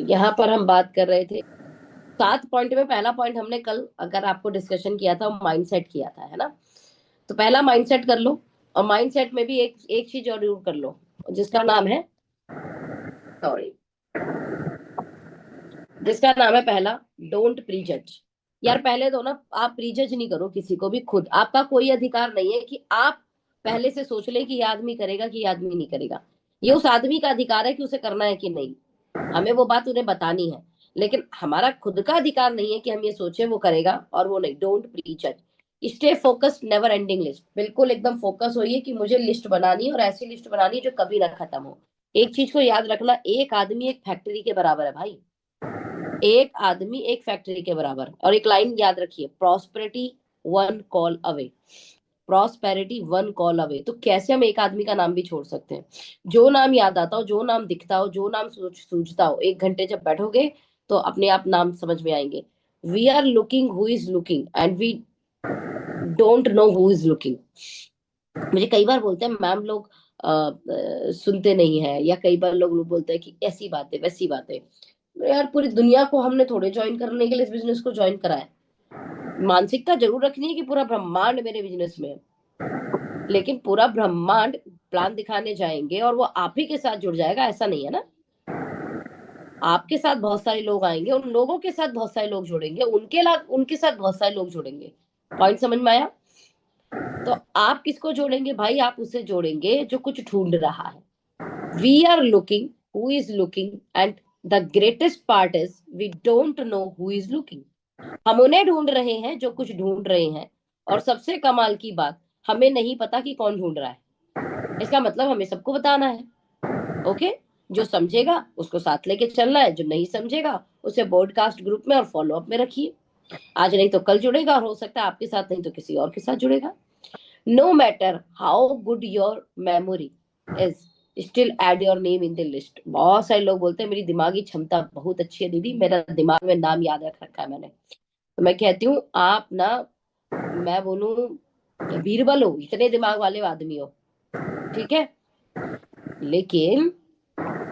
यहाँ पर हम बात कर रहे थे 7 पॉइंट में। पहला पॉइंट हमने कल अगर आपको डिस्कशन किया था, माइंडसेट किया था, है ना। तो पहला माइंडसेट कर लो। और माइंडसेट में भी एक एक चीज जरूर कर लो, जिसका नाम है, सॉरी, जिसका नाम है पहला, डोंट प्रीजज। यार पहले तो ना आप प्रीजज नहीं करो किसी को भी। खुद आपका कोई अधिकार नहीं है कि आप पहले से सोच ले कि ये आदमी करेगा कि ये आदमी नहीं करेगा। ये उस आदमी का अधिकार है कि उसे करना है कि नहीं। हमें वो बात उन्हें बतानी है, लेकिन हमारा खुद का अधिकार नहीं है कि हम ये सोचे वो करेगा और वो नहीं। Don't prejudge. Stay focus, never ending list. बिल्कुल एकदम फोकस होइए कि मुझे लिस्ट बनानी है, और ऐसी लिस्ट बनानी है जो कभी ना खत्म हो। एक चीज को याद रखना, एक आदमी एक फैक्ट्री के बराबर है भाई। एक आदमी एक फैक्ट्री के बराबर। और एक लाइन याद रखिए, prosperity one call away. Prosperity one call away. तो कैसे हम एक आदमी का नाम भी छोड़ सकते हैं? जो नाम याद आता हो, जो नाम दिखता हो, जो नाम सूझता हो, 1 घंटे जब बैठोगे तो अपने आप नाम समझ में आएंगे। We are looking who is looking and we don't know who is looking. मुझे कई बार बोलते हैं मैम लोग सुनते नहीं है, या कई बार लोग बोलते हैं कि ऐसी बात है वैसी बात है। यार पूरी दुनिया को हमने थोड़े ज्वाइन करने के लिए इस बिजनेस को ज्वाइन करा है। मानसिकता जरूर रखनी है कि पूरा ब्रह्मांड मेरे बिजनेस में है, लेकिन पूरा ब्रह्मांड प्लान दिखाने जाएंगे और वो आप ही के साथ जुड़ जाएगा, ऐसा नहीं है ना। आपके साथ बहुत सारे लोग आएंगे, उन लोगों के साथ बहुत सारे लोग जुड़ेंगे, उनके साथ बहुत सारे लोग जुड़ेंगे। पॉइंट समझ में आया? तो आप किसको जोड़ेंगे भाई? आप उसे जोड़ेंगे जो कुछ ढूंढ रहा है। We are looking who is looking, and the greatest part is we don't know who is looking. हम उन्हें ढूंढ रहे हैं जो कुछ ढूंढ रहे हैं, और सबसे कमाल की बात, हमें नहीं पता कि कौन ढूंढ रहा है। इसका मतलब हमें सबको बताना है। ओके। जो समझेगा उसको साथ लेके चलना है, जो नहीं समझेगा उसे ब्रॉडकास्ट ग्रुप में और फॉलो अप में रखिए। आज नहीं तो कल जुड़ेगा, और हो सकता है आपके साथ नहीं तो किसी और के साथ जुड़ेगा। No matter how good your memory is, still add your name in the list. बहुत सारे लोग बोलते हैं मेरी दिमागी क्षमता बहुत अच्छी है दीदी, मेरा दिमाग में नाम याद रख रखा है मैंने। तो मैं कहती हूँ आप ना, मैं बोलूं बीरबल हो, इतने दिमाग वाले आदमी हो, ठीक है। लेकिन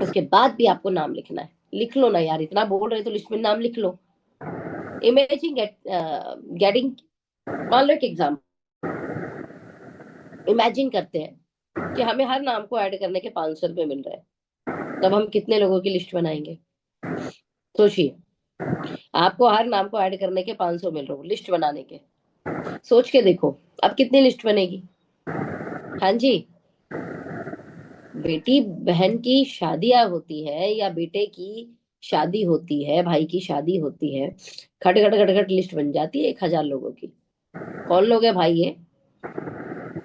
उसके बाद भी आपको नाम लिखना है। लिख लो ना यार, इतना बोल रहे तो लिस्ट में नाम लिख लो। इमेजिन गेटिंग, मान लो एक एग्जाम, इमेजिन करते हैं कि हमें हर नाम को ऐड करने के 500 रुपए मिल रहे हैं, तब हम कितने लोगों की लिस्ट बनाएंगे? सोचिए। आपको हर नाम को ऐड करने के 500 मिल रहे हो लिस्ट बनाने के, सोच के देखो अब कितनी लिस्ट बनेगी। हाँ जी। बेटी बहन की शादियां होती है, या बेटे की शादी होती है, भाई की शादी होती है, खट खट खट खट लिस्ट बन जाती है 1,000 लोगों की। कौन लोग है भाई ये?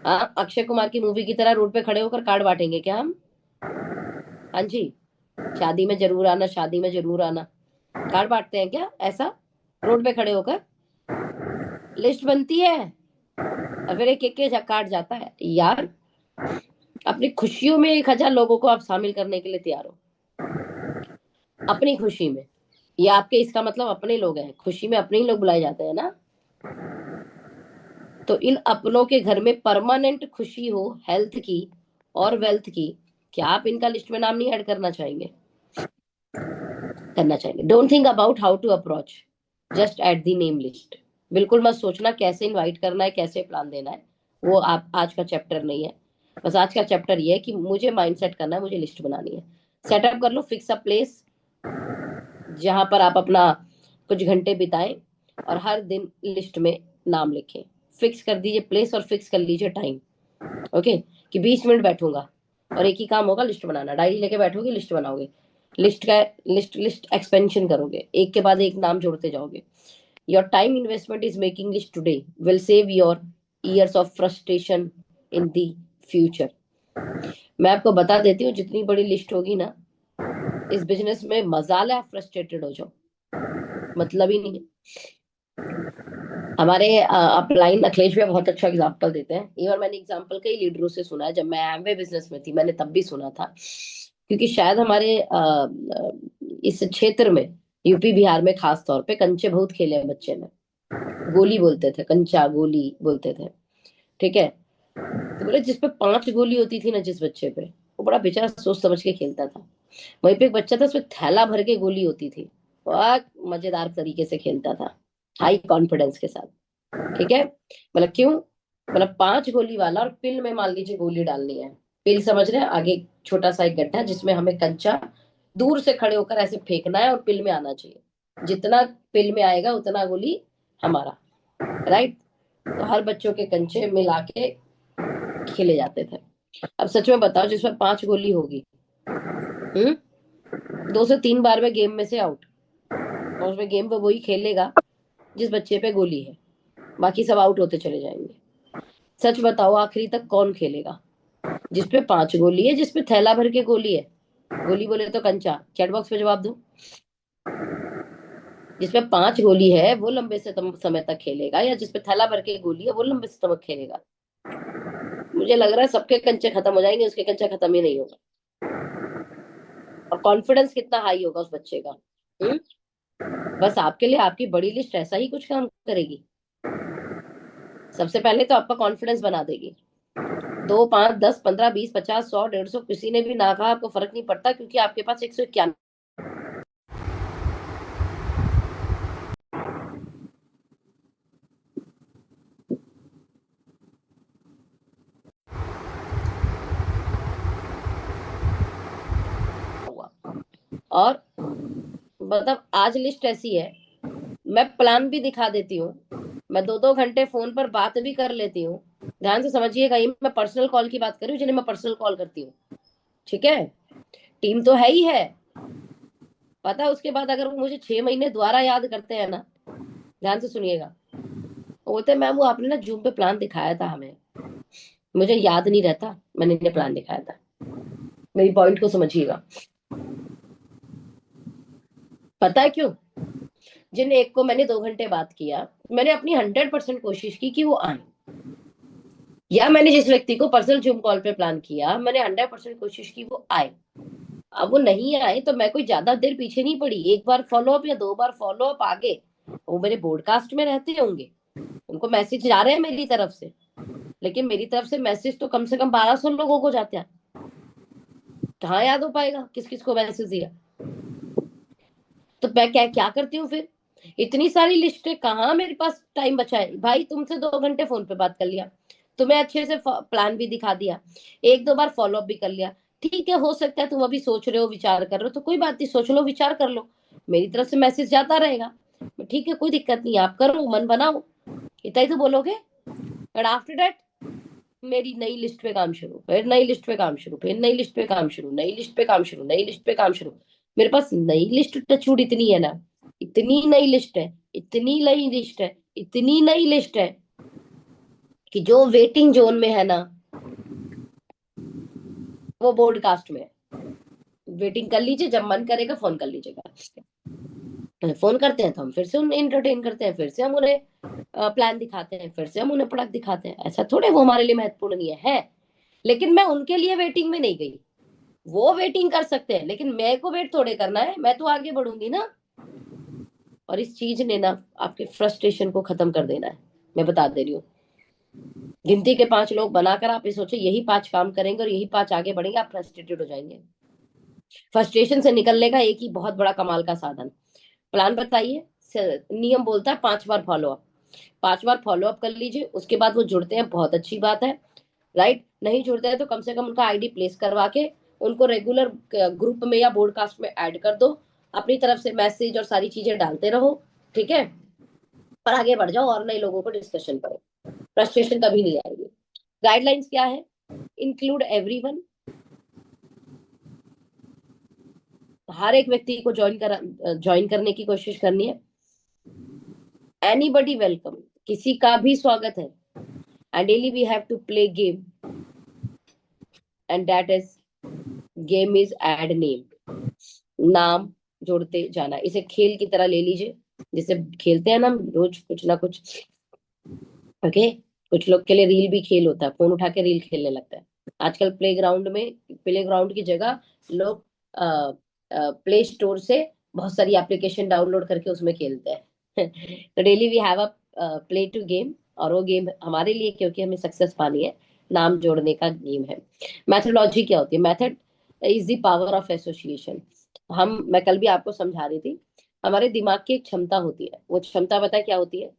हाँ, अक्षय कुमार की मूवी की तरह रोड पे खड़े होकर कार्ड बांटेंगे क्या हम? हाँ जी। शादी में जरूर आना, शादी में जरूर आना, कार्ड बांटते हैं क्या ऐसा रोड पे खड़े होकर? लिस्ट बनती है और फिर एक एक के कार्ड जाता है यार। अपनी खुशियों में 1,000 लोगों को आप शामिल करने के लिए तैयार हो, अपनी खुशी में। ये आपके, इसका मतलब अपने लोग हैं, खुशी में अपने ही लोग बुलाए जाते हैं ना। तो इन अपनों के घर में परमानेंट खुशी हो, हेल्थ की और वेल्थ की, क्या आप इनका लिस्ट में नाम नहीं ऐड करना चाहेंगे? करना चाहेंगे। Don't think about how to approach, just at the name list. बिल्कुल मत सोचना कैसे इनवाइट करना है, कैसे प्लान देना है, वो आप आज का चैप्टर नहीं है। बस आज का चैप्टर ये है कि मुझे माइंड सेट करना है, मुझे लिस्ट बनानी है। सेटअप कर लो, फिक्स अ प्लेस जहां पर आप अपना कुछ घंटे बिताएं, और हर दिन लिस्ट में नाम लिखें। फिक्स कर दीजिए प्लेस और फिक्स कर लीजिए टाइम। ओके, कि 20 मिनट बैठूंगा और एक ही काम होगा, लिस्ट बनाना। डायरी लेके बैठोगे, लिस्ट बनाओगे, लिस्ट का लिस्ट लिस्ट एक्सपेंशन करोगे, एक के बाद एक नाम जोड़ते जाओगे। Your time investment is making list today will save your ears of frustration in the future. मैं आपको बता देती हूँ, जितनी बड़ी लिस्ट होगी ना इस बिजनेस में, मजाल है आप फ्रस्ट्रेटेड हो जाओ, मतलब ही नहीं है। हमारे अपलाइन अखिलेश भैया बहुत अच्छा एग्जांपल देते हैं। ये, और मैंने एग्जांपल कई लीडरों से सुना है, जब मैं एमवे बिजनेस में थी मैंने तब भी सुना था। क्योंकि शायद हमारे इस क्षेत्र में, यूपी बिहार में खास तौर पे, कंचे बहुत खेले हैं बच्चे ने। गोली बोलते थे, कंचा गोली बोलते थे, ठीक है। तो बोले जिस पे 5 गोली होती थी ना जिस बच्चे पे, वो बड़ा बेचारा सोच समझ के खेलता था। वहीं पे एक बच्चा था, उसमें थैला भर के गोली होती थी, बहुत मजेदार तरीके से खेलता था, हाई कॉन्फिडेंस के साथ। ठीक है, मतलब क्यों, मतलब 5 गोली वाला, और पिल में मान लीजिए गोली डालनी है। पिल समझ रहे हैं, आगे छोटा सा एक गड्ढा जिसमें हमें कंचा दूर से खड़े होकर ऐसे फेंकना है और पिल में आना चाहिए, जितना पिल में आएगा उतना गोली हमारा, राइट। तो हर बच्चों के कंचे मिला के खेले जाते थे। अब सच में बताओ, जिसमें 5 गोली होगी, 2 से 3 बार में गेम में से आउट, और उसमें गेम पे वही खेलेगा जिस बच्चे पे गोली है, बाकी सब आउट होते चले जाएंगे। सच बताओ, आखिरी तक कौन खेलेगा? जिसपे 5 गोली है, जिसपे थैला भर के गोली है, गोली बोले तो कंचा, चैट बॉक्स में जवाब दो। जिसपे 5 गोली है वो लंबे से समय तक खेलेगा, या जिसपे थैला भर के गोली है वो लंबे से समय खेलेगा? मुझे लग रहा है सबके कंचे खत्म हो जाएंगे, उसके कंचे खत्म ही नहीं होगा। और कॉन्फिडेंस कितना हाई होगा उस बच्चे का। बस आपके लिए आपकी बड़ी लिस्ट ऐसा ही कुछ काम करेगी। सबसे पहले तो आपका कॉन्फिडेंस बना देगी। 2, 5, 10, 15, 20, 50, 100, 150, किसी ने भी ना कहा, आपको फर्क नहीं पड़ता, क्योंकि आपके पास 191। और मतलब आज लिस्ट ऐसी है, मैं प्लान भी दिखा देती हूँ, मैं 2-2 घंटे फोन पर बात भी कर लेती हूँ। ध्यान से समझिएगा, ये मैं पर्सनल कॉल की बात कर रही हूँ, जिन्हें मैं पर्सनल कॉल करती हूँ। ठीक है, टीम तो है ही है। पता है, उसके बाद अगर वो मुझे 6 महीने दोबारा याद करते हैं ना, ध्यान से सुनिएगा, बोलते मैम वो आपने ना जूम पे प्लान दिखाया था हमें, मुझे याद नहीं रहता मैंने इन्हें प्लान दिखाया था। मेरी पॉइंट को समझिएगा। पता है क्यों? जिन एक को मैंने 2 घंटे बात किया, मैंने अपनी 100% कोशिश की कि वो आए, या मैंने जिस व्यक्ति को पर्सनल जूम कॉल पे प्लान किया, मैंने 100% कोशिश की वो आए। अब वो नहीं आए तो मैं कोई ज्यादा देर पीछे नहीं पड़ी, एक बार फॉलो अप या 2 बार फॉलो अप आगे, वो मेरे ब्रॉडकास्ट में रहते होंगे, उनको मैसेज जा रहे हैं मेरी तरफ से, लेकिन मेरी तरफ से मैसेज तो कम से कम 1200 लोगों को जाते हैं, कहाँ याद हो पाएगा किस किस को मैसेज दिया? तो मैं क्या क्या करती हूँ फिर, इतनी सारी लिस्टें, कहाँ मेरे पास टाइम बचा है भाई? तुमसे 2 घंटे फोन पे बात कर लिया, तुम्हें अच्छे से प्लान भी दिखा दिया, 1-2 बार फॉलो अप भी कर लिया। ठीक है, हो सकता है तुम अभी सोच रहे हो, विचार कर रहे हो, तो कोई बात नहीं, सोच लो, विचार कर लो, मेरी तरफ से मैसेज जाता रहेगा, ठीक है, कोई दिक्कत नहीं, आप करो, मन बनाओ, इतना ही तो बोलोगे। बट आफ्टर दैट मेरी नई लिस्ट पे काम शुरू, फिर नई लिस्ट पे काम शुरू, फिर नई लिस्ट पे काम शुरू, नई लिस्ट पे काम शुरू, नई लिस्ट पे काम शुरू। मेरे पास नई लिस्ट टचवुड इतनी है ना, इतनी नई लिस्ट है, इतनी नई लिस्ट है, इतनी नई लिस्ट है, कि जो वेटिंग जोन में है ना, वो ब्रॉडकास्ट में है। वेटिंग कर लीजिए, जब मन करेगा फोन कर लीजिएगा। फोन करते हैं तो हम फिर से उन्हें इंटरटेन करते हैं, फिर से हम उन्हें प्लान दिखाते हैं, फिर से हम उन्हें प्रोडक्ट दिखाते हैं। ऐसा थोड़े वो हमारे लिए महत्वपूर्ण नहीं है, लेकिन मैं उनके लिए वेटिंग में नहीं गई। वो वेटिंग कर सकते हैं, लेकिन मैं को वेट थोड़े करना है, मैं तो आगे बढ़ूंगी ना। और इस चीज ने ना आपके फ्रस्ट्रेशन को खत्म कर देना है, मैं बता दे रही हूँ। गिनती के 5 लोग बनाकर आप ये सोचे यही 5 काम करेंगे और यही 5 आगे बढ़ेंगे, आप फ्रस्ट्रेटेड हो जाएंगे। फ्रस्ट्रेशन से निकलने का एक ही बहुत बड़ा कमाल का साधन, प्लान बताइए, नियम बोलता है 5 बार फॉलो अप, 5 बार फॉलो अप कर लीजिए, उसके बाद वो जुड़ते हैं, बहुत अच्छी बात है, राइट। नहीं जुड़ते हैं तो कम से कम उनका आईडी प्लेस करवा के उनको रेगुलर ग्रुप में या ब्रॉडकास्ट में ऐड कर दो, अपनी तरफ से मैसेज और सारी चीजें डालते रहो, ठीक है, और आगे बढ़ जाओ और नए लोगों को डिस्कशन करो, फ्रस्ट्रेशन कभी नहीं आएगी। गाइडलाइंस क्या है? इंक्लूड एवरीवन, हर एक व्यक्ति को ज्वाइन करने की कोशिश करनी है। एनीबडी वेलकम, किसी का भी स्वागत है। And daily we have to play game, and that is, game is add name, नाम जोड़ते जाना, इसे खेल की तरह ले लीजिए, जिसे खेलते हैं ना हम रोज कुछ ना कुछ। ओके, कुछ लोग के लिए रील भी खेल होता है, फोन उठा के रील खेलने लगता है। आजकल प्ले ग्राउंड की जगह लोग प्ले स्टोर से बहुत सारी एप्लीकेशन डाउनलोड करके उसमें खेलते हैं। तो daily we have a play to game, और वो गेम हमारे लिए, क्योंकि हमें सक्सेस पानी है, नाम जोड़ने का गेम है। मैथोलॉजी क्या होती है? Method is the power of association. मैं कल भी आपको समझा रही थी, हमारे दिमाग की एक क्षमता होती है, वो क्षमता पता है क्या होती है?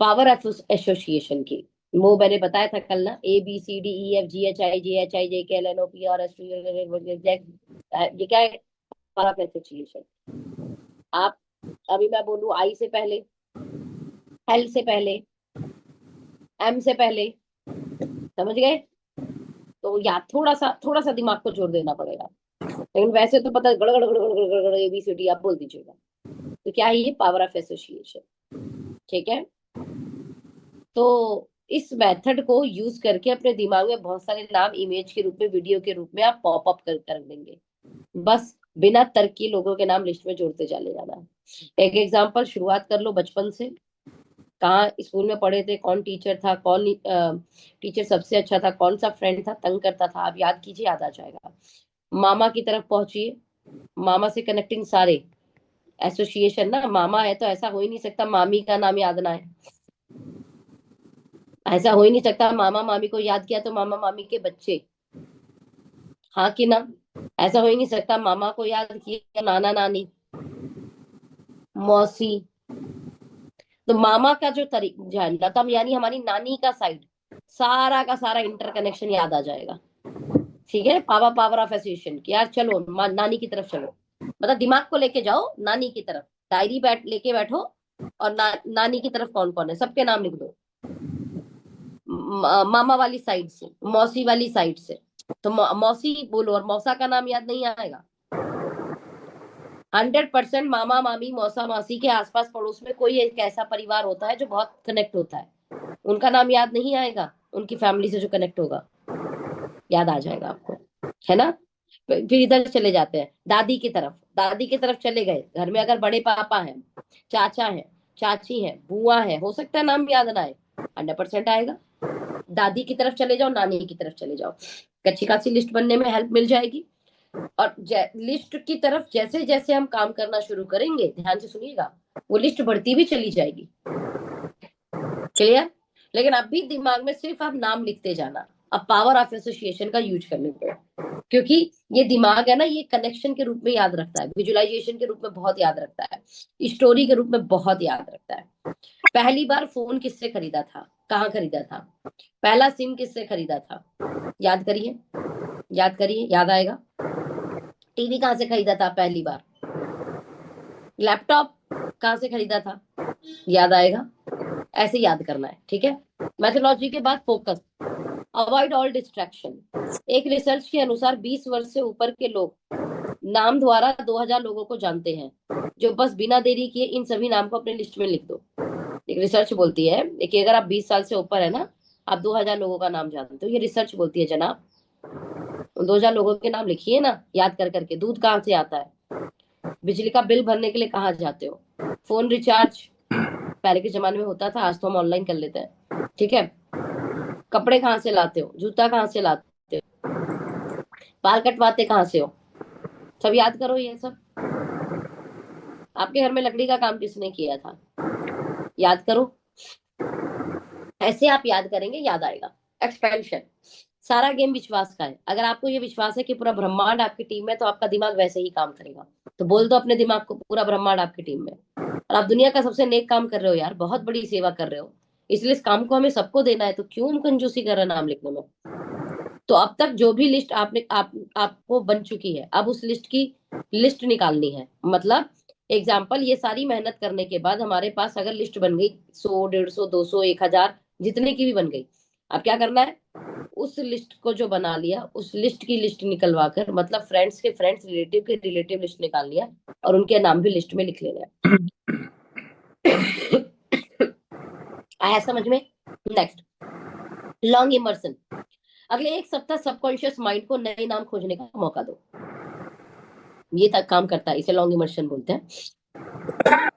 पावर एसोसिएशन की। वो मैंने बताया था कल ना, ABCDEFGHIJHIJKLNOPRS, ये क्या है? Power of association. आप अभी मैं बोलूं आई से पहले, एल से पहले, एम से पहले, समझ गए? तो याद थोड़ा सा दिमाग को जोर देना पड़ेगा, लेकिन वैसे तो पता गड़गड़ गड़गड़ गड़गड़ ABCD आप बोल दीजिएगा। तो क्या है ये? Power of association. ठीक है, तो इस मेथड को यूज करके अपने दिमाग में बहुत सारे नाम इमेज के रूप में, वीडियो के रूप में आप पॉप अप कर देंगे। बस बिना तर्क की लोगों के नाम लिस्ट में जोड़ते चले जाना है। एक एग्जांपल शुरुआत कर लो बचपन से। कहाँ स्कूल में पढ़े थे, कौन टीचर था, कौन टीचर सबसे अच्छा था, कौन सा फ्रेंड था तंग करता था, आप याद कीजिए, याद आ जाएगा। मामा की तरफ पहुंचिए, मामा से कनेक्टिंग सारे एसोसिएशन ना, मामा है तो ऐसा हो ही नहीं सकता मामी का नाम याद ना है, ऐसा हो ही नहीं सकता। मामा मामी को याद किया तो मामा मामी के बच्चे, हाँ कि ना? ऐसा हो ही नहीं सकता मामा को याद किया नाना नानी मौसी। तो मामा का जो तरीका, लता यानी हमारी नानी का साइड, सारा का सारा इंटरकनेक्शन याद आ जाएगा। ठीक है, पावर ऑफ एसोसिएशन कि यार चलो नानी की तरफ चलो, मतलब दिमाग को लेके जाओ नानी की तरफ, डायरी लेके बैठो और नानी की तरफ कौन कौन है सबके नाम लिख दो। मामा वाली साइड से, मौसी वाली साइड से, तो मौसी बोलो और मौसा का नाम याद नहीं आएगा? 100% मामा मामी मौसा मासी के आसपास पड़ोस में कोई एक ऐसा परिवार होता है जो बहुत कनेक्ट होता है, उनका नाम याद नहीं आएगा? उनकी फैमिली से जो कनेक्ट होगा याद आ जाएगा आपको, है ना? फिर इधर चले जाते हैं दादी की तरफ, दादी की तरफ चले गए, घर में अगर बड़े पापा हैं, चाचा है, चाची है, बुआ है, हो सकता है नाम याद ना आए, 100% आएगा। दादी की तरफ चले जाओ, नानी की तरफ चले जाओ, अच्छी खासी लिस्ट बनने में हेल्प मिल जाएगी। और लिस्ट की तरफ जैसे जैसे हम काम करना शुरू करेंगे, ध्यान से सुनिएगा, वो लिस्ट बढ़ती भी चली जाएगी। क्लियर? लेकिन अभी दिमाग में सिर्फ आप नाम लिखते जाना, अब पावर ऑफ एसोसिएशन का यूज करने को, क्योंकि ये दिमाग है ना, ये कनेक्शन के रूप में याद रखता है, विजुअलाइजेशन के रूप में बहुत याद रखता है, स्टोरी के रूप में बहुत याद रखता है। पहली बार फोन किससे खरीदा था, कहाँ खरीदा था, पहला सिम किससे खरीदा था, याद करिए, याद करिए, याद आएगा। टीवी कहाँ से खरीदा था पहली बार, लैपटॉप कहाँ से खरीदा था, याद आएगा। ऐसे याद करना है, ठीक है? मैथोलॉजी के बाद फोकस, अवॉइड ऑल डिस्ट्रैक्शन। एक रिसर्च के अनुसार 20 वर्ष से ऊपर के लोग नाम द्वारा 2000 लोगों को जानते हैं, जो बस बिना देरी किए इन सभी नाम को अपने लिस्ट में लिख दो। एक रिसर्च बोलती है कि अगर आप 20 साल से ऊपर है ना, आप 2000 लोगों का नाम जानते हो, ये रिसर्च बोलती है जनाब। 2000 लोगों के नाम लिखिए ना, याद कर करके। दूध कहाँ से आता है, बिजली का बिल भरने के लिए कहाँ जाते हो, फोन रिचार्ज पहले के जमाने में होता था, आज तो हम ऑनलाइन कर लेते हैं, ठीक है? कपड़े कहाँ से लाते हो, जूता कहाँ से लाते हो, बाल कटवाते कहाँ से हो, सब याद करो ये सब। आपके घर में लकड़ी का काम किसने किया था, याद करो। ऐसे आप याद करेंगे, याद आएगा। एक्सपेंशन, सारा गेम विश्वास का है। अगर आपको ये विश्वास है कि पूरा ब्रह्मांड आपकी टीम में, तो आपका दिमाग वैसे ही काम करेगा। तो बोल दो अपने दिमाग को, पूरा ब्रह्मांड आपकी टीम में। और आप दुनिया का सबसे नेक काम कर रहे हो यार, बहुत बड़ी सेवा कर रहे हो, इसलिए इस काम को हमें सबको देना है, तो क्यों हम कंजूसी कर रहे हैं नाम लिखने में? तो अब तक जो भी लिस्ट आपको बन चुकी है, अब उस लिस्ट की लिस्ट निकालनी है। मतलब एग्जाम्पल, ये सारी मेहनत करने के बाद हमारे पास अगर लिस्ट बन गई 100, 150, 200, 1000, जितने की भी बन गई, अब क्या करना है? उस लिस्ट को जो बना लिया, उस लिस्ट की लिस्ट निकलवा कर, मतलब फ्रेंड्स के फ्रेंड्स, रिलेटिव के रिलेटिव लिस्ट निकाल लिया, और उनके नाम भी लिस्ट में लिख लेना है। आया समझ में? Next, long immersion. अगले एक सप्ताह सबकॉन्शियस माइंड को नए नाम खोजने का मौका दो। ये तक काम करता है, इसे लॉन्ग इमर्शन बोलते हैं।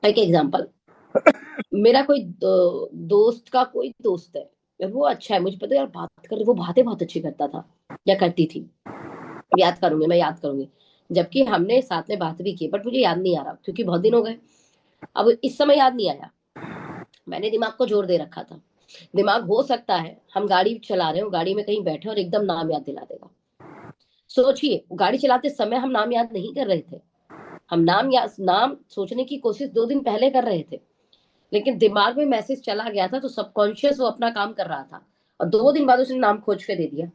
एक एग्जांपल, मेरा कोई दोस्त का कोई दोस्त है, वो अच्छा है, मुझे पता है यार, बात कर, वो बातें बहुत अच्छी करता था या करती थी, याद करूंगी, मैं याद करूंगी, जबकि हमने साथ में बात भी की, बट मुझे याद नहीं आ रहा क्योंकि बहुत दिन हो गए। अब इस समय याद नहीं आया, मैंने दिमाग को जोर दे रखा था। दिमाग हो सकता है हम गाड़ी चला रहे हो, गाड़ी में कहीं बैठे और एकदम नाम याद दिला देगा। सोचिए, गाड़ी चलाते समय हम नाम याद नहीं कर रहे थे, हम नाम सोचने की कोशिश 2 दिन पहले कर रहे थे, लेकिन दिमाग में मैसेज चला गया था तो सबकॉन्शियस वो अपना काम कर रहा था, और 2 दिन बाद उसने नाम खोज के दे दिया,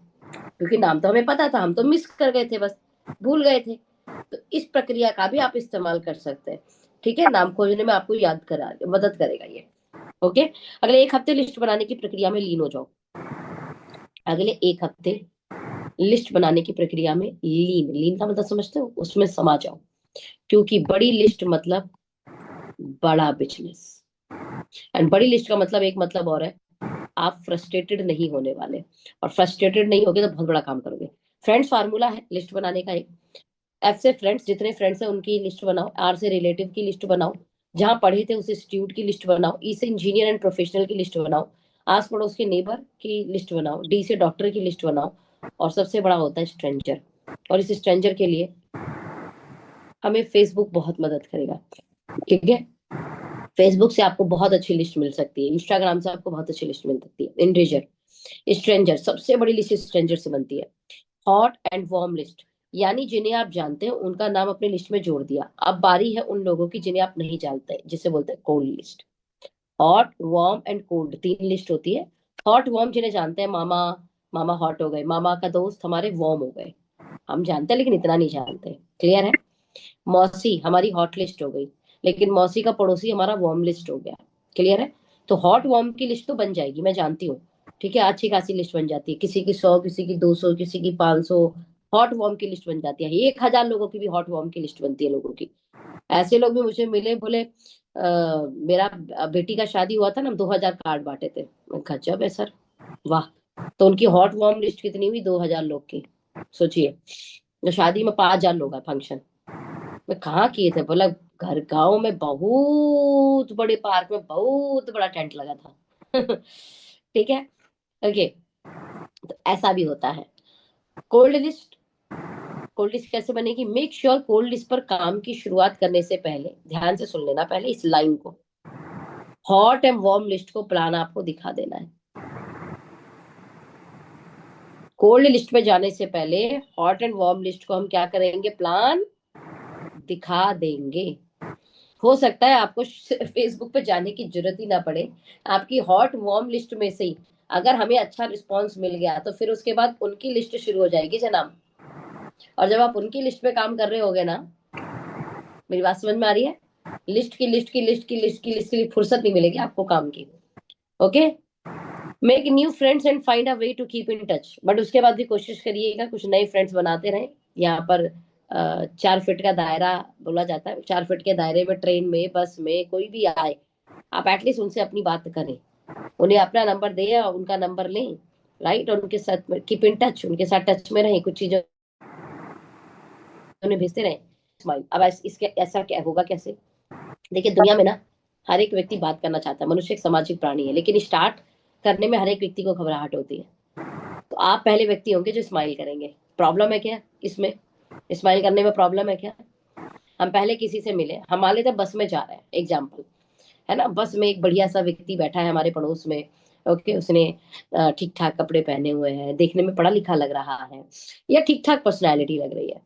क्योंकि नाम तो हमें पता था, हम तो मिस कर गए थे, बस भूल गए थे। तो इस प्रक्रिया का भी आप इस्तेमाल कर सकते हैं, ठीक है, नाम खोजने में आपको याद करा मदद करेगा ये। ओके, अगले 1 हफ्ते लिस्ट बनाने की प्रक्रिया में लीन हो जाओ। अगले 1 हफ्ते लिस्ट बनाने की प्रक्रिया में लीन, लीन का मतलब समझते हो, उसमें समा जाओ, क्योंकि बड़ी लिस्ट मतलब बड़ा बिजनेस, एंड बड़ी लिस्ट का मतलब एक मतलब और है, आप फ्रस्ट्रेटेड नहीं होने वाले, और फ्रस्ट्रेटेड नहीं होगे तो बहुत बड़ा काम करोगे। फ्रेंड्स फार्मूला है लिस्ट बनाने का एक, एफ से फ्रेंड्स, जितने फ्रेंड्स हैं उनकी लिस्ट बनाओ, आर से रिलेटिव की लिस्ट बनाओ, जहां पढ़े थे उस इंस्टीट्यूट की लिस्ट बनाओ, ई से इंजीनियर एंड प्रोफेशनल की लिस्ट बनाओ, आस पड़ोस के नेबर की लिस्ट बनाओ, डी से डॉक्टर की लिस्ट बनाओ, और सबसे बड़ा होता है स्ट्रेंजर। और इस स्ट्रेंजर के लिए हमें फेसबुक बहुत मदद करेगा, ठीक है, फेसबुक से आपको बहुत अच्छी लिस्ट मिल सकती है, इंस्टाग्राम से आपको बहुत अच्छी लिस्ट मिल सकती है। इंडिजर स्ट्रेंजर, सबसे बड़ी लिस्ट स्ट्रेंजर से बनती है। हॉट एंड वार्म लिस्ट, यानी जिन्हें आप जानते हैं उनका नाम अपनी लिस्ट में जोड़ दिया, अब बारी है उन लोगों की जिन्हें आप नहीं जानते, जिसे बोलते हैं cold list. Hot, warm and cold, 3 list होती है। हॉट वार्म जिन्हें जानते हैं, मामा, मामा हॉट हो गए, मामा का दोस्त हमारे वार्म हो गए, हम जानते हैं लेकिन इतना नहीं जानते, क्लियर है। मौसी हमारी हॉट लिस्ट हो गई, लेकिन मौसी का पड़ोसी हमारा वार्म लिस्ट हो गया, क्लियर है। तो हॉट वार्म की लिस्ट तो बन जाएगी, मैं जानती हूँ, ठीक है, अच्छी खासी लिस्ट बन जाती है, किसी की 100, किसी की 200, किसी की 500, हॉट वार्म की लिस्ट बन जाती है। 1,000 लोगों की भी हॉट वार्म की लिस्ट बनती है लोगों की। ऐसे लोग भी मुझे मिले, बोले मेरा बेटी का शादी हुआ था ना, 2,000 कार्ड बांटे थे, मैं कहा, गजब है सर, वाह। तो उनकी हॉट वार्म लिस्ट कितनी हुई, 2,000 लोग की, सोचिए। तो शादी में 5,000 लोग है, फंक्शन में कहाँ किए थे, बोला घर गांव में बहुत बड़े पार्क में बहुत बड़ा टेंट लगा था। ठीक है, ओके, तो ऐसा भी होता है। कोल्ड लिस्ट, कोल्ड लिस्ट कैसे बनेगी, मेक श्योर कोल्ड लिस्ट पर काम की शुरुआत करने से पहले, ध्यान से सुन लेना पहले इस लाइन को, हॉट एंड वार्म लिस्ट को प्लान आपको दिखा देना है। कोल्ड लिस्ट में जाने से पहले हॉट एंड वार्म लिस्ट को हम क्या करेंगे, प्लान दिखा देंगे। हो सकता है आपको फेसबुक पे जाने की जरूरत ही ना पड़े, आपकी हॉट वार्म लिस्ट में से ही अगर हमें अच्छा रिस्पांस मिल गया तो फिर उसके बाद उनकी लिस्ट शुरू हो जाएगी जनाब। और जब आप उनकी लिस्ट पे काम कर रहे होगे ना, मेरी बात समझ में आ रही है, लिस्ट की लिस्ट की लिस्ट की लिस्ट की लिस्ट की फुर्सत नहीं मिलेगी आपको काम की। Okay, make new friends and find a way to keep in touch, but उसके बाद भी कोशिश करिएगा कुछ नए फ्रेंड्स बनाते रहें। यहाँ पर 4 फीट का दायरा बोला जाता है, 4 फीट के दायरे में ट्रेन में बस में कोई भी आए, आप एटलीस्ट उनसे अपनी बात करें, उन्हें अपना नंबर दें और उनका नंबर लें, राइट, और उनके साथ कीप इन टच, उनके साथ टच में रहें, कुछ चीजें उन्हें भेजते रहें। स्माइल, अब इसके ऐसा क्या होगा कैसे, देखिए दुनिया में ना हर एक व्यक्ति बात करना चाहता है, मनुष्य एक सामाजिक प्राणी है, लेकिन स्टार्ट करने में हर एक व्यक्ति को घबराहट होती है। तो आप पहले व्यक्ति होंगे जो स्माइल करेंगे, प्रॉब्लम है क्या इसमें, स्माइल करने में प्रॉब्लम है क्या। हम पहले किसी से मिले, हम मान लेते बस में जा रहे हैं, एग्जाम्पल है ना, बस में एक बढ़िया सा व्यक्ति बैठा है हमारे पड़ोस में, ओके, उसने ठीक ठाक कपड़े पहने हुए हैं, देखने में पढ़ा लिखा लग रहा है, या ठीक ठाक पर्सनैलिटी लग रही है,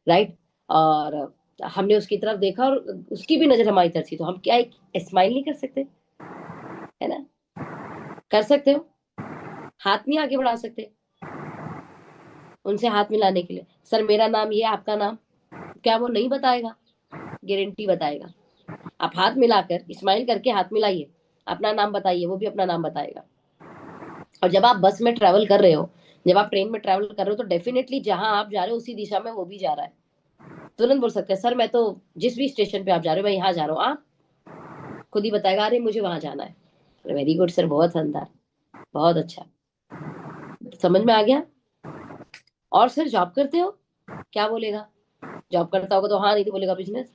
राइट, और हमने उसकी तरफ देखा और उसकी भी नजर हमारी तरफ थी, तो हम क्या एक स्माइल नहीं कर सकते, है ना, कर सकते हो, हाथ नहीं आगे बढ़ा सकते उनसे हाथ मिलाने के लिए, सर मेरा नाम ये, आपका नाम क्या, वो नहीं बताएगा, गारंटी बताएगा। आप हाथ मिलाकर स्माइल करके हाथ मिलाइए, अपना नाम बताइए, वो भी अपना नाम बताएगा। और जब आप बस में ट्रैवल कर रहे हो, जब आप ट्रेन में ट्रैवल कर रहे हो, तो डेफिनेटली जहां आप जा रहे हो उसी दिशा में वो भी जा रहा है, तुरंत बोल सकते हैं सर मैं तो जिस भी स्टेशन पे आप जा रहे हो मैं यहाँ जा रहा हूँ, आप खुद ही बताएगा, अरे मुझे वहां जाना है, वेरी गुड सर, बहुत शानदार, बहुत अच्छा, समझ में आ गया। और सर जॉब करते हो, क्या बोलेगा, जॉब करता होगा तो हाँ, नहीं तो बोलेगा बिजनेस।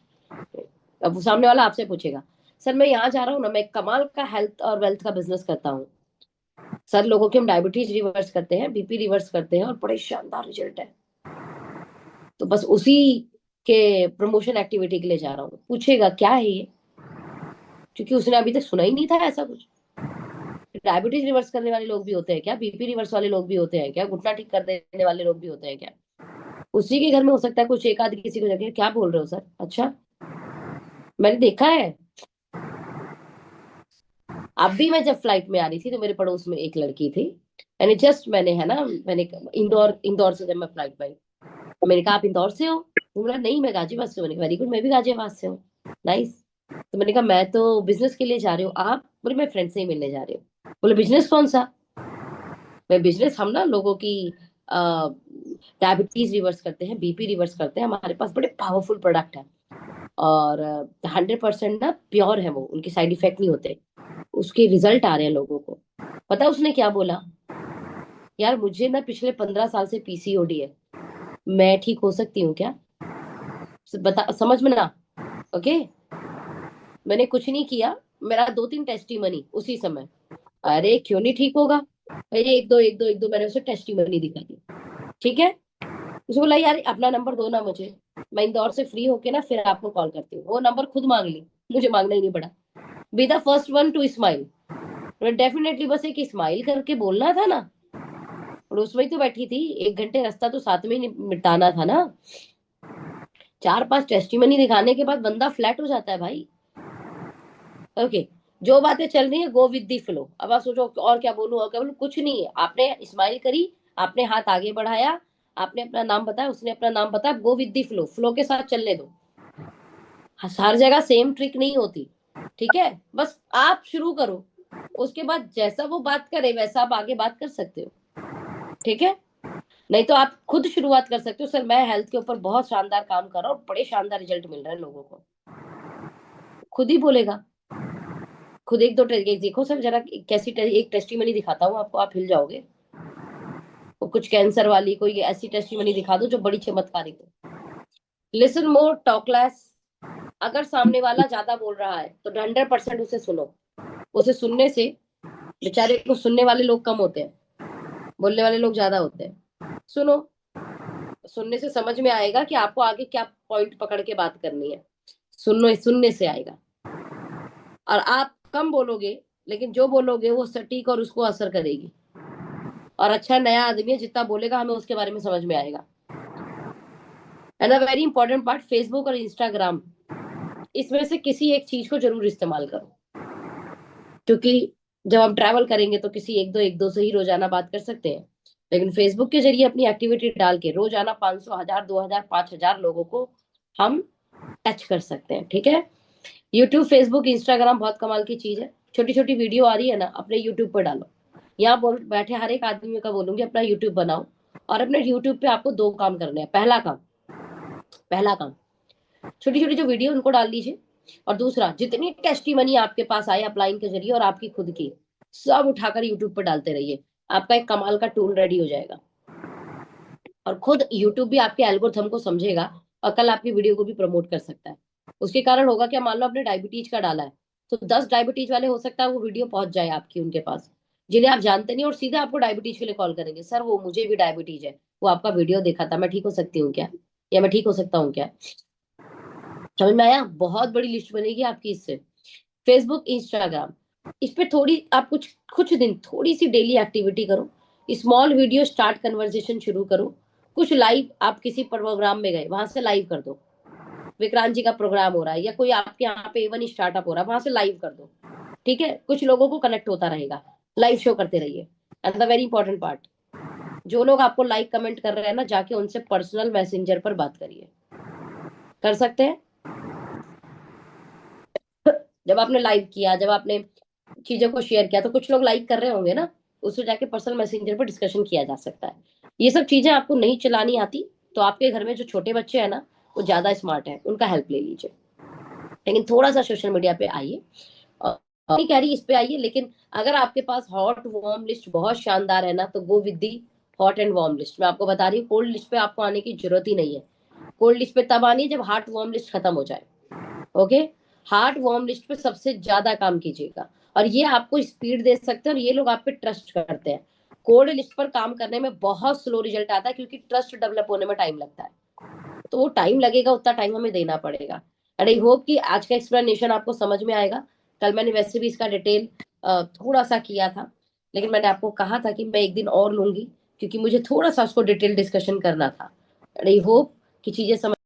अब वो सामने वाला आपसे पूछेगा, सर मैं यहाँ जा रहा हूँ ना, मैं कमाल का हेल्थ और वेल्थ का बिजनेस करता हूँ सर, लोगों की हम डायबिटीज रिवर्स करते हैं, बीपी रिवर्स करते हैं और बड़े शानदार रिजल्ट है, तो बस उसी के प्रमोशन एक्टिविटी के लिए जा रहा हूँ। पूछेगा क्या है ये, क्योंकि उसने अभी तक सुना ही नहीं था ऐसा कुछ। डायबिटीज रिवर्स करने वाले लोग भी होते हैं क्या, बीपी रिवर्स वाले लोग भी होते हैं क्या, घुटना ठीक कर देने वाले लोग भी होते हैं क्या, उसी के घर में हो सकता है कुछ एक आध किसी को जाके क्या बोल रहे हो सर, अच्छा मैंने देखा है। अब भी मैं जब फ्लाइट में आ रही थी तो मेरे पड़ोस में एक लड़की थी, यानी जस्ट मैंने है ना, मैंने इंदौर इंदौर से जब मैं फ्लाइट में आई, तो मैंने कहा आप इंदौर से हो? तो बोला नहीं मैं गाजियाबाद से हूँ। मैंने कहा वेरी गुड, मैं भी गाजियाबाद से हूँ, नाइस। तो मैंने कहा मैं तो बिजनेस के लिए जा रही हूँ, आप? बोले मैं फ्रेंड से ही मिलने जा रही हूँ। बोले बिजनेस कौन सा? मैं बिजनेस, हम ना लोगों की डायबिटीज रिवर्स करते हैं, बीपी रिवर्स करते हैं, हमारे पास बड़े पावरफुल प्रोडक्ट है, और 100% ना प्योर है वो, उनके साइड इफेक्ट नहीं होते, उसके रिजल्ट आ रहे हैं लोगों को। पता है उसने क्या बोला? यार मुझे ना पिछले 15 साल से पीसीओडी है, मैं ठीक हो सकती हूँ क्या? बता, समझ में ना? ओके, मैंने कुछ नहीं किया, मेरा 2-3 टेस्टिमनी उसी समय। अरे क्यों नहीं ठीक होगा? अरे एक दो मैंने उसे टेस्टिमनी दिखा दी। ठीक है, उसने बोला यार अपना नंबर दो ना मुझे, मैं इंदौर से फ्री होके ना फिर आपको कॉल करती हूँ। वो नंबर खुद मांग ली, मुझे मांगना ही नहीं पड़ा। Be the first one two smile, definitely बस एक स्माइल करके बोलना था ना। पड़ोस में ही तो बैठी थी, 1 घंटे रास्ता तो साथ में ही मिटाना था ना। 4-5 टेस्टिमनी दिखाने के बाद बंदा फ्लैट हो जाता है भाई। ओके, जो बातें चल रही है गो विद दी फ्लो। अब आप सोचो और क्या बोलूं, और क्या बोलूं, कुछ नहीं है। आपने स्माइल करी, आपने हाथ आगे बढ़ाया, आपने अपना नाम बताया, उसने अपना नाम बताया, go with the flow, flow के साथ चलने दो। हर जगह सेम ट्रिक नहीं होती, ठीक है? बस आप शुरू करो, उसके बाद जैसा वो बात करे वैसा आप आगे बात कर सकते हो, ठीक है? नहीं तो आप खुद शुरुआत कर सकते हो, सर मैं हेल्थ के ऊपर बहुत शानदार काम कर रहा हूँ, बड़े शानदार रिजल्ट मिल रहे हैं लोगों को, खुद ही बोलेगा। खुद एक दो देखो सर जरा, कैसी एक टेस्टिमनी दिखाता हूँ आपको, आप हिल जाओगे। वो कुछ कैंसर वाली कोई ऐसी टेस्टिमनी दिखा दो जो बड़ी चमत्कारिक हो। Listen more talk less. अगर सामने वाला ज्यादा बोल रहा है तो 100% उसे सुनो। उसे सुनने से, बेचारे को सुनने वाले लोग कम होते हैं, बोलने वाले लोग ज्यादा होते हैं। सुनो, सुनने से समझ में आएगा कि आपको आगे क्या पॉइंट पकड़ के बात करनी है। सुनने से आएगा। और आप कम बोलोगे, लेकिन जो बोलोगे वो सटीक और उसको असर करेगी। और अच्छा नया आदमी है, जितना बोलेगा हमें उसके बारे में समझ में आएगा। And a very important part, Facebook और इंस्टाग्राम, इसमें से किसी एक चीज को जरूर इस्तेमाल करो। क्योंकि जब हम ट्रैवल करेंगे तो किसी एक दो से ही रोजाना बात कर सकते हैं, लेकिन फेसबुक के जरिए अपनी एक्टिविटी डाल के रोजाना 500, 1000, 2000, 5000 लोगों को हम टच कर सकते हैं, ठीक है? यूट्यूब, फेसबुक, इंस्टाग्राम बहुत कमाल की चीज है। छोटी छोटी वीडियो आ रही है ना, अपने यूट्यूब पर डालो। यहाँ बोल बैठे हर एक आदमी का बोलूंगी अपना यूट्यूब बनाओ, और अपने यूट्यूब पे आपको 2 काम करने हैं। पहला काम छोटी छोटी जो वीडियो उनको डाल लीजिए, और दूसरा जितनी टेस्टिमनी आपके पास आए अपलाइन के जरिए और आपकी खुद की, सब उठाकर यूट्यूब पर डालते रहिए। आपका एक कमाल का टूल रेडी हो जाएगा, और खुद यूट्यूब भी आपके एल्गोरिथम को समझेगा, और कल आपकी वीडियो को भी प्रमोट कर सकता है। उसके कारण होगा क्या, मान लो आपने डायबिटीज का डाला है, तो 10 डायबिटीज वाले हो सकता है वो वीडियो पहुंच जाए आपकी उनके पास, जिन्हें आप जानते नहीं, और सीधे आपको डायबिटीज के लिए कॉल करेंगे, सर वो मुझे भी डायबिटीज है, वो आपका वीडियो देखा था, मैं ठीक हो सकती हूँ क्या, या मैं ठीक हो सकता हूँ क्या? समझ में आया? बहुत बड़ी लिस्ट बनेगी आपकी इससे। फेसबुक, इंस्टाग्राम, इस पे थोड़ी आप कुछ कुछ दिन थोड़ी सी डेली एक्टिविटी करो, स्मॉल वीडियो स्टार्ट, कन्वर्सेशन शुरू करो। कुछ लाइव, आप किसी प्रोग्राम में गए वहां से लाइव कर दो, विक्रांत जी का प्रोग्राम हो रहा है या कोई आपके यहाँ पे इवन स्टार्टअप हो रहा है, वहां से लाइव कर दो, ठीक है? कुछ लोगों को कनेक्ट होता रहेगा, लाइव शो करते रहिए। And the very important part, जो लोग आपको लाइक कमेंट कर रहे हैं ना, जाके उनसे पर्सनल मैसेंजर पर बात करिए। कर सकते हैं? जब आपने लाइव किया, जब आपने चीजों को शेयर किया, तो कुछ लोग लाइक कर रहे होंगे ना, उससे जाके पर्सनल मैसेंजर पर डिस्कशन किया जा सकता है। ये सब चीजें आपको नहीं चलानी आती, तो आपके घर में जो छोटे बच्चे हैं ना, वो ज्यादा स्मार्ट है, उनका हेल्प ले लीजिए। लेकिन थोड़ा सा सोशल मीडिया पे आइए, नहीं कह रही इस पे आइए, लेकिन अगर आपके पास हॉट वार्म लिस्ट बहुत शानदार है ना, तो go with the hot and warm list. मैं आपको बता रही हूँ, कोल्ड लिस्ट पे आपको आने की जरूरत ही नहीं है। कोल्ड लिस्ट पे तब आनी है जब हॉट वार्म लिस्ट खत्म हो जाए। ओके, हार्ट वार्म लिस्ट पे सबसे ज्यादा काम कीजिएगा, और ये आपको स्पीड दे सकते हैं, और ये लोग आप पे ट्रस्ट करते हैं। कोल्ड लिस्ट पर काम करने में बहुत स्लो रिजल्ट आता है, क्योंकि ट्रस्ट डेवलप होने में टाइम लगता है, तो वो टाइम लगेगा, उतना टाइम हमें देना पड़ेगा। एंड आई होप कि आज का एक्सप्लेनेशन आपको समझ में आएगा। कल मैंने वैसे भी इसका डिटेल थोड़ा सा किया था, लेकिन मैंने आपको कहा था कि मैं एक दिन और लूंगी, क्योंकि मुझे थोड़ा सा उसको डिटेल डिस्कशन करना था। आई होप कि चीजें समझ